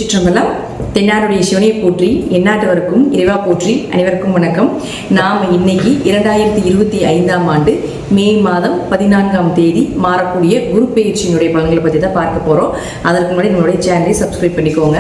திருச்சிற்றம்பலம். தென்னாருடைய சிவனை போற்றி, எந்நாட்டவருக்கும் இறைவா போற்றி. அனைவருக்கும் வணக்கம். நாம் இன்னைக்கு 2025ஆம் ஆண்டு மே மாதம் 14ஆம் தேதி மாறக்கூடிய குரு பெயர்ச்சியினுடைய பலன்களை பற்றி தான் பார்க்க போகிறோம். அதற்கு முன்னாடி நம்மளுடைய சேனலை சப்ஸ்கிரைப் பண்ணிக்கோங்க.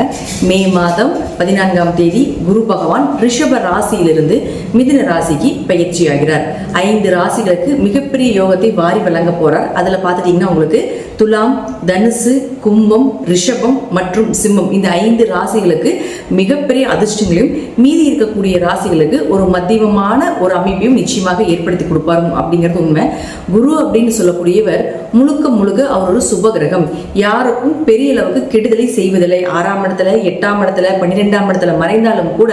மே மாதம் 14ஆம் தேதி குரு பகவான் ரிஷப ராசியிலிருந்து மிதுன ராசிக்கு பயிற்சி ஆகிறார். 5 ராசிகளுக்கு மிகப்பெரிய யோகத்தை வாரி வழங்க போறார். அதில் பார்த்துட்டிங்கன்னா உங்களுக்கு துலாம், தனுசு, கும்பம், ரிஷபம் மற்றும் சிம்மம் இந்த 5 ராசிகளுக்கு மிகப்பெரிய அதிர்ஷ்டங்களையும், மீதி இருக்கக்கூடிய ராசிகளுக்கு ஒரு மத்தியமமான ஒரு அமைப்பையும் நிச்சயமாக ஏற்படுத்தி கொடுப்பாரு அப்படிங்கிறது உண்மை. குரு அப்படின்னு சொல்லக்கூடியவர் முழுக்க முழுக்க அவர் ஒரு சுப கிரகம். யாருக்கும் பெரிய அளவுக்கு கெடுதலை செய்வதில்லை. 6ஆம் இடத்துல, 8ஆம் இடத்துல, 12ஆம் இடத்துல மறைந்தாலும் கூட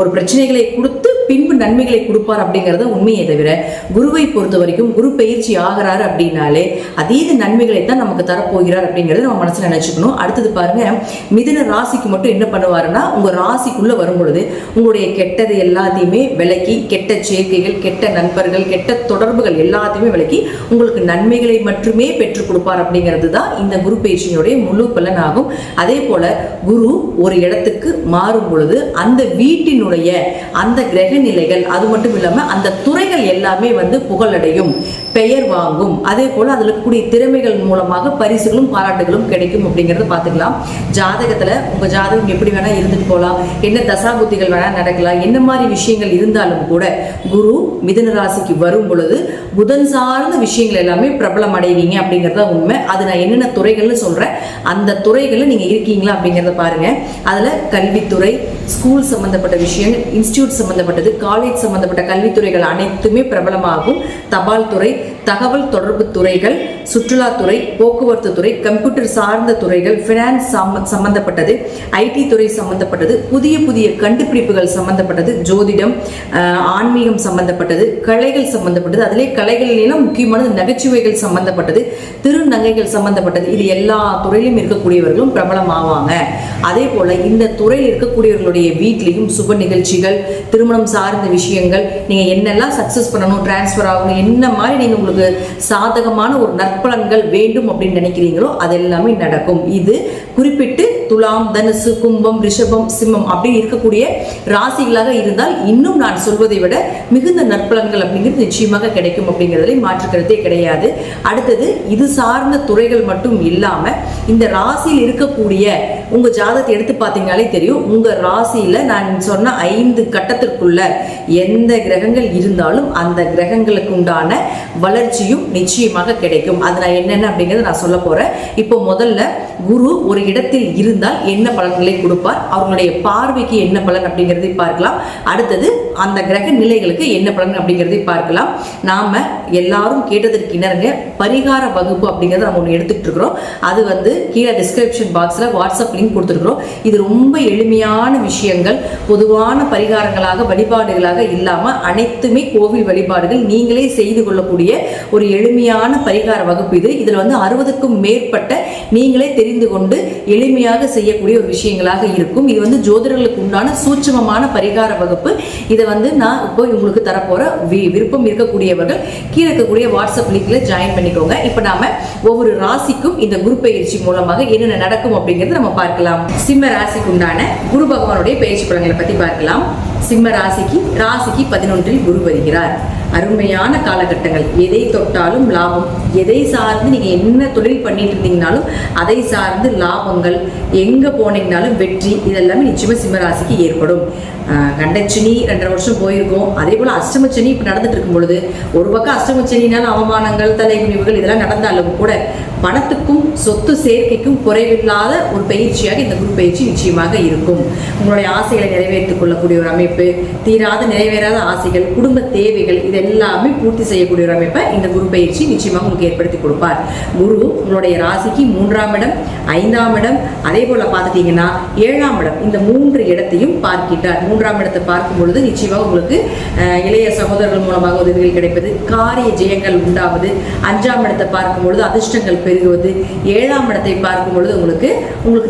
ஒரு பிரச்சனைகளை கொடுத்து பின்பு நன்மைகளை கொடுப்பார் அப்படிங்கிறத உண்மையை தவிர, குருவை பொறுத்த வரைக்கும் குரு பயிற்சி ஆகிறாரு அப்படின்னாலே அதீத நன்மைகளை தான் நமக்கு தரப்போகிறார் அப்படிங்கிறத நம்ம மனசுல நினைச்சுக்கணும். அடுத்தது பாருங்க, மிதுன ராசிக்கு மட்டும் என்ன பண்ணுவாருன்னா, உங்க ராசிக்குள்ள வரும் பொழுது உங்களுடைய கெட்டது எல்லாத்தையுமே விலக்கி, கெட்ட சேர்க்கைகள், கெட்ட நண்பர்கள், கெட்ட தொடர்புகள் எல்லாத்தையுமே விலக்கி உங்களுக்கு நன்மைகளை மட்டுமே பெற்றுக் கொடுப்பார் அப்படிங்கிறது தான் இந்த குரு பயிற்சியினுடைய முழு பலன் ஆகும். அதே போல குரு ஒரு இடத்துக்கு மாறும் பொழுது அந்த வீட்டினுடைய அந்த கிரக நிலைகள், அது மட்டும் இல்லாம அந்த துறைகள் எல்லாமே புகழடையும், பெயர் வாங்கும். அதே போல அதுல கூடிய திறமைகள் மூலமாக பரிசுகளும் பாராட்டுகளும் கிடைக்கும் அப்படிங்கறத பாத்துக்கலாம். ஜாதகத்துல உங்க ஜாதகம் எப்படி வேணா இருந்துட்டு போகலாம், என்ன தசாபுத்திகள் வேணா நடக்கலாம், என்ன மாதிரி விஷயங்கள் இருந்தாலும் கூட குரு மிதுன ராசிக்கு வரும் பொழுது புதன் சார்ந்த விஷயங்கள் எல்லாமே பிரபலம் அடைவீங்க அப்படிங்கறத உண்மை. அது நான் என்னென்ன துறைகள்னு சொல்றேன், அந்த துறைகள்ல நீங்க இருக்கீங்களா அப்படிங்கறத பாருங்க. அதுல கல்வித்துறை, ஸ்கூல் சம்பந்தப்பட்ட விஷயங்கள், இன்ஸ்டிடியூட் சம்பந்தப்பட்டது, காலேஜ் சம்பந்தப்பட்ட கல்வித்துறைகள் அனைத்துமே பிரபலமாகும். தபால் துறை, தகவல் தொடர்பு துறைகள், சுற்றுலாத்துறை, போக்குவரத்து துறை, கம்ப்யூட்டர் சார்ந்த துறைகள், பினான்ஸ் சம்பந்தப்பட்டது, ஐடி துறை சம்பந்தப்பட்டது, புதிய புதிய கண்டுபிடிப்புகள் சம்பந்தப்பட்டது, ஜோதிடம், ஆன்மீகம் சம்பந்தப்பட்டது, கலைகள் சம்பந்தப்பட்டது, அதிலே கலைகளிலும் முக்கியமானது நகைச்சுவைகள் சம்பந்தப்பட்டது, திருநங்கைகள் சம்பந்தப்பட்டது, இது எல்லா துறையிலும் இருக்கக்கூடியவர்களும் பிரபலம் ஆவாங்க. அதே போல இந்த துறையில் இருக்கக்கூடியவர்களுடைய வீட்லையும் சுப நிகழ்ச்சிகள், திருமணம் சார்ந்த விஷயங்கள், நீங்க என்னெல்லாம் சக்சஸ் பண்ணணும், டிரான்ஸ்பர் ஆகணும், என்ன மாதிரி நீங்க உங்களுக்கு சாதகமான ஒரு நற்பலன்கள் வேண்டும் அப்படின்னு நினைக்கிறீங்களோ அதெல்லாமே நடக்கும். இது குறிப்பிட்டு துலாம், தனுசு, கும்பம், ரிஷபம், சிம்மம் அப்படின்னு இருக்கக்கூடிய ராசிகளாக இருந்தால் இன்னும் நான் சொல்வதை விட மிகுந்த நற்பலன்கள் அப்படிங்கிறது நிச்சயமாக கிடைக்கும் அப்படிங்கிறதுல மாற்றுக்கிறதே கிடையாது. அடுத்தது இது சார்ந்த துறைகள் மட்டும் இல்லாம இந்த ராசியில் இருக்கக்கூடிய உங்க ஜாதகத்தை எடுத்து பார்த்தீங்கன்னாலே தெரியும். உங்க ராசியில நான் சொன்ன 5 கட்டத்திற்குள்ள எந்த கிரகங்கள் இருந்தாலும் அந்த கிரகங்களுக்கு உண்டான வளர்ச்சியும் நிச்சயமாக கிடைக்கும். அது நான் என்னென்ன அப்படிங்கிறத நான் சொல்ல போறேன். இப்போ முதல்ல குரு ஒரு இடத்தில் இருந்தால் என்ன பலன்களை கொடுப்பார், அவர்களுடைய பார்வைக்கு என்ன பலன் அப்படிங்கிறதை பார்க்கலாம். அடுத்தது அந்த கிரக நிலைகளுக்கு என்ன பலன் அப்படிங்கிறதை பார்க்கலாம். நாம எல்லாரும் கேட்டதற்கு இணங்க பரிகார வகுப்பு அப்படிங்கிறத நம்ம ஒன்று எடுத்துக்கிட்டு இருக்கிறோம். அது கீழே டிஸ்கிரிப்ஷன் பாக்ஸ்ல வாட்ஸ்அப் லிங்க் கொடுத்துருக்கிறோம். இது ரொம்ப எளிமையான விஷயங்கள், பொதுவான பரிகாரங்களாக, வழிபாடுகளாக இல்லாம அனைத்துமே கோவில் வழிபாடுகள், நீங்களே செய்து கொள்ளக்கூடிய ஒரு எளிமையான பரிகார வகுப்பு இது. இதுல 60க்கும் மேற்பட்ட நீங்களே தெரிந்து கொண்டு எளிமையாக செய்யக்கூடிய ஒரு விஷயங்களாக இருக்கும். இது ஜோதிடர்களுக்கு உண்டான சூட்சமமான பரிகார வகுப்பு. இதை நான் இப்போ உங்களுக்கு தரப்போற விருப்பம் இருக்கக்கூடியவர்கள் கீழே இருக்கக்கூடிய வாட்ஸ்அப் லிங்க்ல ஜாயின் பண்ணிக்கோங்க. இப்ப நாம ஒவ்வொரு ராசிக்கும் இந்த குரு பயிற்சி மூலமாக என்னென்ன நடக்கும் அப்படிங்கறத நம்ம பார்க்கலாம். சிம்ம ராசிக்கு உண்டான குரு பகவானுடைய பயிற்சி பலன்களை பத்தி பார்க்கலாம். சிம்ம ராசிக்கு 11 குரு வருகிறார். அருமையான காலகட்டங்கள், எதை தொட்டாலும் லாபம். எதை சார்ந்து நீங்க என்ன தொழில் பண்ணிட்டு இருந்தீங்கனாலும் அதை சார்ந்து லாபங்கள், எங்க போனீங்கனாலும் வெற்றி, இதெல்லாமே நிச்சயமா சிம்மராசிக்கு ஏற்படும். கண்டச்சனி 2.5 வருஷம் போயிருக்கும். அதே போல அஷ்டமச்சனி இப்ப நடந்துட்டு இருக்கும் பொழுது ஒரு பக்கம் அஷ்டமச்சனினால அவமானங்கள், தலைகுனிவுகள் இதெல்லாம் நடந்தாலும் கூட பணத்துக்கும் சொத்து சேர்க்கைக்கும் குறைவில்லாத ஒரு பயிற்சியாக இந்த குரு பயிற்சி நிச்சயமாக இருக்கும். உங்களுடைய ஆசைகளை நிறைவேற்றிக் கொள்ளக்கூடிய ஒரு அமைப்பு, தீராத நிறைவேறாத ஆசைகள், குடும்ப தேவைகள் இதெல்லாமே பூர்த்தி செய்யக்கூடிய ஒரு அமைப்பை இந்த குரு பயிற்சி நிச்சயமாக உங்களுக்கு ஏற்படுத்தி கொடுப்பார். குரு உங்களுடைய ராசிக்கு 3ஆம் இடம், 5ஆம் இடம், அதே போல பார்த்துட்டீங்கன்னா 7ஆம் இடம், இந்த 3 இடத்தையும் பார்க்கிறார். 3ஆம் இடத்தை பார்க்கும் பொழுது நிச்சயமாக உங்களுக்கு இளைய சகோதரர்கள் மூலமாக உதவிகள் கிடைப்பது, காரிய ஜெயங்கள் உண்டாவது. 5ஆம் இடத்தை பார்க்கும் பொழுது அதிர்ஷ்டங்கள் பெருகுவது. 7ஆம் இடத்தை பார்க்கும் பொழுது உங்களுக்கு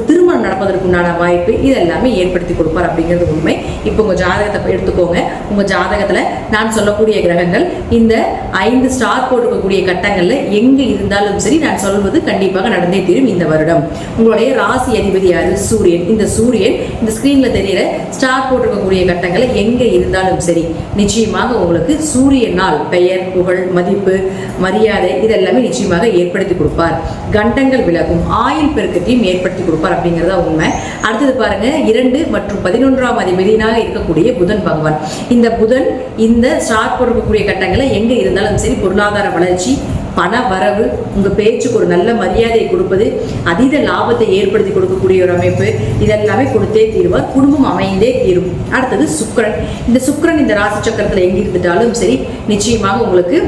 திருமணம் நடப்பதற்குண்டான வாய்ப்பு இதெல்லாமே ஏற்படுத்தி கொடுப்பார் அப்படிங்கிறது உண்மை. இப்போ உங்கள் ஜாதகத்தை எடுத்துக்கோங்க. உங்கள் ஜாதகத்தில் நான் சொல்லக்கூடிய கிரகங்கள் இந்த 5 ஸ்டார் போட்டிருக்கக்கூடிய கட்டங்களில் எங்கே இருந்தாலும் சரி நான் சொல்வது கண்டிப்பாக நடந்தே தீரும் இந்த வருடம். உங்களுடைய ராசி அதிபதி யாரு? சூரியன். இந்த சூரியன் இந்த ஸ்கிரீன்ல தெரிகிற ஸ்டார் போட்டிருக்கக்கூடிய கட்டங்களில் எங்கே இருந்தாலும் சரி நிச்சயமாக உங்களுக்கு சூரியனால் பெயர், புகழ், மதிப்பு, மரியாதை இதெல்லாமே நிச்சயமாக ஏற்படுத்தி கொடுப்பார். கண்டங்கள் விலகும், ஆயுள் பெருக்கத்தையும் ஏற்படுத்தி கொடுப்பார் அப்படிங்கிறதா உண்மை. அடுத்தது பாருங்க, 2 மற்றும் 11ஆம் அதிபதியாக இருக்கக்கூடிய புதன் பகவான். இந்த புதன் இந்த ஸ்டார் போட்டிருக்கக்கூடிய கட்டங்களை எங்க இருந்தாலும் சரி பொருளாதார வளர்ச்சி, பண வரவு, உங்க பேச்சுக்கு ஒரு நல்ல மரியாதையை கொடுப்பது, அதீத லாபத்தை ஏற்படுத்தி கொடுக்கக்கூடிய ஒரு அமைப்பு இதெல்லாமே கொடுத்தே தீர்வார். குடும்பம் அமைந்தே தீரும். அடுத்தது சுக்கிரன். இந்த சுக்கிரன் இந்த ராசி சக்கரத்தில் எங்க இருந்துட்டாலும் சரி நிச்சயமாக உங்களுக்கு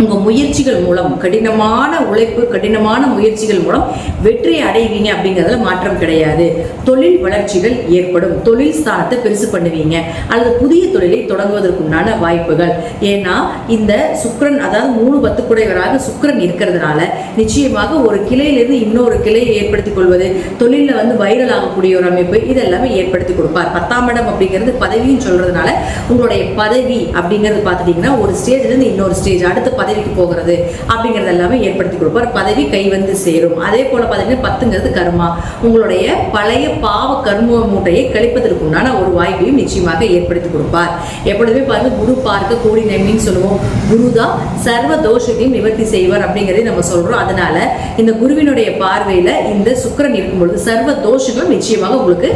உங்கள் முயற்சிகள் மூலம், கடினமான உழைப்பு, கடினமான முயற்சிகள் மூலம் வெற்றி அடைவீங்க அப்படிங்கிறதுல மாற்றம் கிடையாது. தொழில் வளர்ச்சிகள் ஏற்படும். தொழில் ஸ்தானத்தை பெருசு பண்ணுவீங்க அல்லது புதிய தொழிலை தொடங்குவதற்குண்டான வாய்ப்புகள். ஏன்னா இந்த சுக்கிரன், அதாவது 3 10 குடைவராக சுக்கிரன் இருக்கிறதுனால நிச்சயமாக ஒரு கிளையிலிருந்து இன்னொரு கிளையை ஏற்படுத்திக் கொள்வது, தொழிலில் வந்து வைரல் ஆகக்கூடிய ஒரு அமைப்பு இதெல்லாமே ஏற்படுத்தி கொடுப்பார். 10ஆம் இடம் அப்படிங்கிறது பதவின்னு சொல்றதுனால உங்களுடைய பதவி அப்படிங்கிறது பார்த்துட்டீங்கன்னா ஒரு ஸ்டேஜ்லேருந்து இன்னொரு ஸ்டேஜ், அடுத்த பதவிக்கு போகிறது அப்படிங்கிறது எல்லாமே ஏற்படுத்தி கொடுப்பார். பதவி கை வந்து சேரும். அதே போல பார்த்தீங்கன்னா 10ங்கிறது கர்மா. உங்களுடைய பழைய பாவ கர்ம மூட்டையை கழிப்பதற்குண்டான ஒரு வாய்ப்பையும் நிச்சயமாக ஏற்படுத்தி கொடுப்பார். எப்பொழுதுமே பாருங்க, குரு பார்க்க கோடி நன்மைன்னு சொல்லுவோம். குரு தான் சர்வ தோஷத்தையும் நிவர்த்தி செய்வார் அப்படிங்கிறதை நம்ம சொல்றோம். அதனால இந்த குருவினுடைய பார்வையில இந்த சுக்கிரன் இருக்கும் பொழுது சர்வ தோஷங்களும் நிச்சயமாக உங்களுக்கு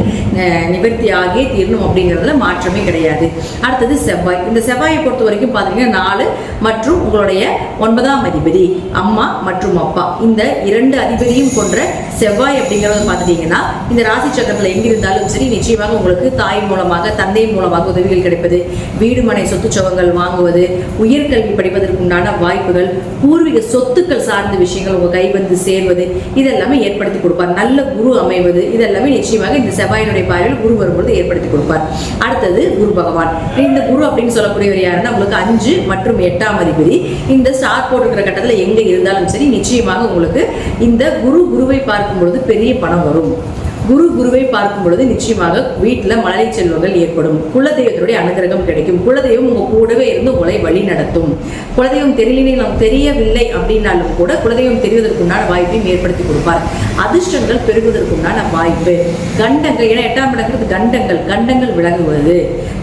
நிவர்த்தி ஆகியே தீரணும் அப்படிங்கிறதுல மாற்றமே கிடையாது. அடுத்தது செவ்வாய். இந்த செவ்வாயை பொறுத்த வரைக்கும் பார்த்தீங்கன்னா 4 மற்றும் உங்களுடைய 9ஆம் அதிபதி அம்மா மற்றும் அப்பா, இந்த 2 அதிபதியும் கொன்ற செவ்வாய் அப்படிங்கிறது பார்த்துட்டீங்கன்னா இந்த ராசி சக்கரத்தில் எங்கிருந்தாலும் சரி நிச்சயமாக உங்களுக்கு தாய் மூலமாக, தந்தை மூலமாக உதவிகள் கிடைப்பது, வீடு மனை சொத்து சுகங்கள் வாங்குவது, உயர்கல்வி படிப்பதற்குண்டான வாய்ப்புகள், பூர்வீக சொத்துக்கள் சார்ந்த விஷயங்கள் உங்க கை வந்து சேர்வது இதெல்லாமே ஏற்படுத்தி கொடுப்பார். நல்ல குரு அமைவது இதெல்லாமே நிச்சயமாக இந்த செவ்வாயினுடைய பார்வையில் குரு வரும்பொழுது ஏற்படுத்தி கொடுப்பார். அடுத்தது குரு பகவான். இந்த குரு அப்படின்னு சொல்லக்கூடியவர் யாருன்னா உங்களுக்கு 5 மற்றும் 8ஆம் அதிபதி. இந்த ஸ்டார் போட்டிருக்கிற கட்டத்தில் எங்க இருந்தாலும் சரி நிச்சயமாக உங்களுக்கு இந்த குருவை பார்க்கும் பொழுது பெரிய பணம் வரும். குருவை பார்க்கும் பொழுது நிச்சயமாக வீட்டில் மழலை செல்வங்கள் ஏற்படும். குலதெய்வத்தினுடைய அனுகிரகம் கிடைக்கும். குலதெய்வம் உங்க கூடவே இருந்து உங்களை வழி நடத்தும். குலதெய்வம் தெரியவில்லை அப்படின்னாலும் கூட குலதெய்வம் தெரிவதற்குண்டான வாய்ப்பையும் ஏற்படுத்தி கொடுப்பார். அதிர்ஷ்டங்கள் பெருகுவதற்குண்டான வாய்ப்பு. கண்டங்கள், ஏன்னா 8ஆம் இடங்கிறது கண்டங்கள் விலகுவது.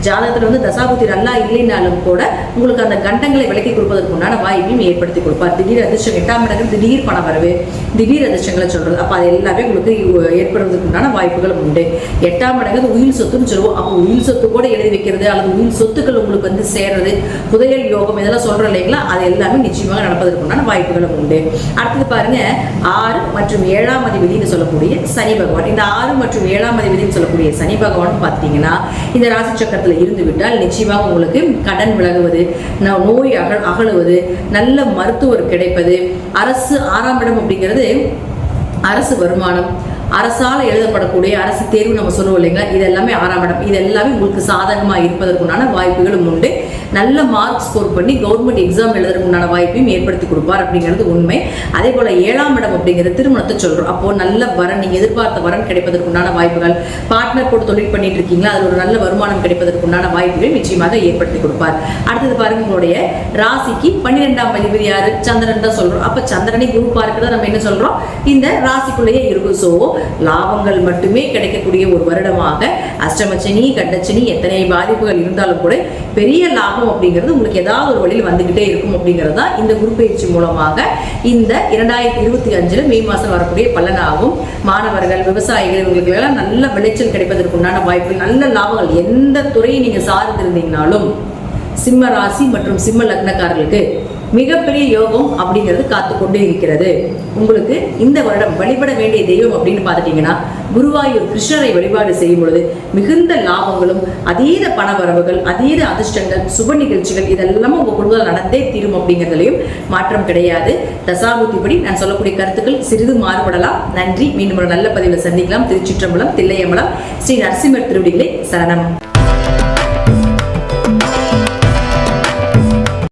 ஜாதகத்தில் வந்து தசாபுத்தி நல்லா இல்லைனாலும் கூட உங்களுக்கு அந்த கண்டங்களை விலக்கி கொடுப்பதற்குண்டான வாய்ப்பையும் ஏற்படுத்தி கொடுப்பார். திடீர் அதிர்ஷ்டம், 8ஆம் இடங்கிறது திடீர் பண வரவு, திடீர் அதிர்ஷ்டங்களை சொல்றது. அப்போ அது எல்லாமே உங்களுக்கு ஏற்படுவதற்கு வாய்ப்புகளும் உண்டு. 8ஆம் இடங்கிறது உயில் சொத்துன்னு சொல்லுவோம். அப்போ உயில் சொத்து கூட எழுதி வைக்கிறது அல்லது உயில் சொத்துக்கள் உங்களுக்கு வந்து சேர்றது, புதையல் யோகம் இதெல்லாம் சொல்றோம் இல்லைங்களா, அது எல்லாமே நிச்சயமாக நடப்பதற்குண்டான வாய்ப்புகளும் உண்டு. அடுத்தது பாருங்க, 6 மற்றும் 7ஆம் அதிபதினு சொல்லக்கூடிய சனி பகவான். இந்த 6 மற்றும் 7ஆம் அதிபதினு சொல்லக்கூடிய சனி பகவான் பார்த்தீங்கன்னா இந்த ராசி சக்கரத்தில் இருந்து விட்டால் நிச்சயமாக உங்களுக்கு கடன் விலகுவது, நோய் அகழுவது, நல்ல மருத்துவர் கிடைப்பது, அரசு 6ஆம் இடம் அப்படிங்கிறது அரசு வருமானம், அரசால் எழுதப்படக்கூடிய அரசு தேர்வு நம்ம சொல்லுவோம் இல்லைங்களா, இது எல்லாமே 6ஆம் இடம். இது எல்லாமே உங்களுக்கு சாதகமாக இருப்பதற்குண்டான வாய்ப்புகளும் உண்டு. நல்ல மார்க் ஸ்கோர் பண்ணி கவர்மெண்ட் எக்ஸாம் எழுதுறதுக்குண்டான வாய்ப்பையும் ஏற்படுத்தி கொடுப்பார் அப்படிங்கிறது உண்மை. அதே போல 7ஆம் இடம் அப்படிங்கிறது திருமணத்தை சொல்றோம். அப்போ நல்ல வரன், நீங்க எதிர்பார்த்த வரன் கிடைப்பதற்குண்டான வாய்ப்புகள், பார்ட்னர் போட்டு தொழில் பண்ணிட்டு இருக்கீங்களா, அது ஒரு நல்ல வருமானம் கிடைப்பதற்குண்டான வாய்ப்புகள் நிச்சயமாக ஏற்படுத்தி கொடுப்பார். அடுத்தது பாருங்க, உங்களுடைய ராசிக்கு 12ஆம் அதிபதி யாரு? சந்திரன் தான் சொல்றோம். அப்ப சந்திரனை குரு பார்க்கிறத நம்ம என்ன சொல்றோம், இந்த ராசிக்குள்ளேயே இருக்கும். ஸோ லாபங்கள் மட்டுமே கிடைக்கக்கூடிய ஒரு வருடமாக, அஷ்டமச்சனி கண்டச்சனி எத்தனை பாதிப்புகள் இருந்தாலும் கூட பெரிய லாபம் அப்படிங்கிறது உங்களுக்கு ஏதாவது ஒரு வழியில் வந்துகிட்டே இருக்கும் அப்படிங்கிறது தான் இந்த குரு பயிற்சி மூலமாக இந்த 2025 மே மாதம் வரக்கூடிய பலனாகும். மாணவர்கள், விவசாயிகள் இவங்களுக்கு எல்லாம் நல்ல விளைச்சல் கிடைப்பதற்குண்டான வாய்ப்புகள், நல்ல லாபங்கள். எந்த துறையை நீங்க சார்ந்திருந்தீங்கனாலும் சிம்ம ராசி மற்றும் சிம்ம லக்னக்காரர்களுக்கு மிகப்பெரிய யோகம் அப்படிங்கிறது காத்து கொண்டே இருக்கிறது. உங்களுக்கு இந்த வருடம் வழிபட வேண்டிய தெய்வம் அப்படின்னு பார்த்துட்டீங்கன்னா குருவாயூர் கிருஷ்ணரை வழிபாடு செய்யும் பொழுது மிகுந்த லாபங்களும், அதீத பண வரவுகள், அதீத அதிர்ஷ்டங்கள், சுப நிகழ்ச்சிகள் இதெல்லாமே உங்க குடும்பத்தில் நடந்தே தீரும் அப்படிங்கிறதுலையும் மாற்றம் கிடையாது. தசாபுத்திப்படி நான் சொல்லக்கூடிய கருத்துக்கள் சிறிது மாறுபடலாம். நன்றி. மீண்டும் ஒரு நல்ல பதிவில் சந்திக்கலாம். திருச்சிற்றம்பலம், தில்லையம்பலம், ஸ்ரீ நரசிம்மர் திருவடிகளை சரணம்.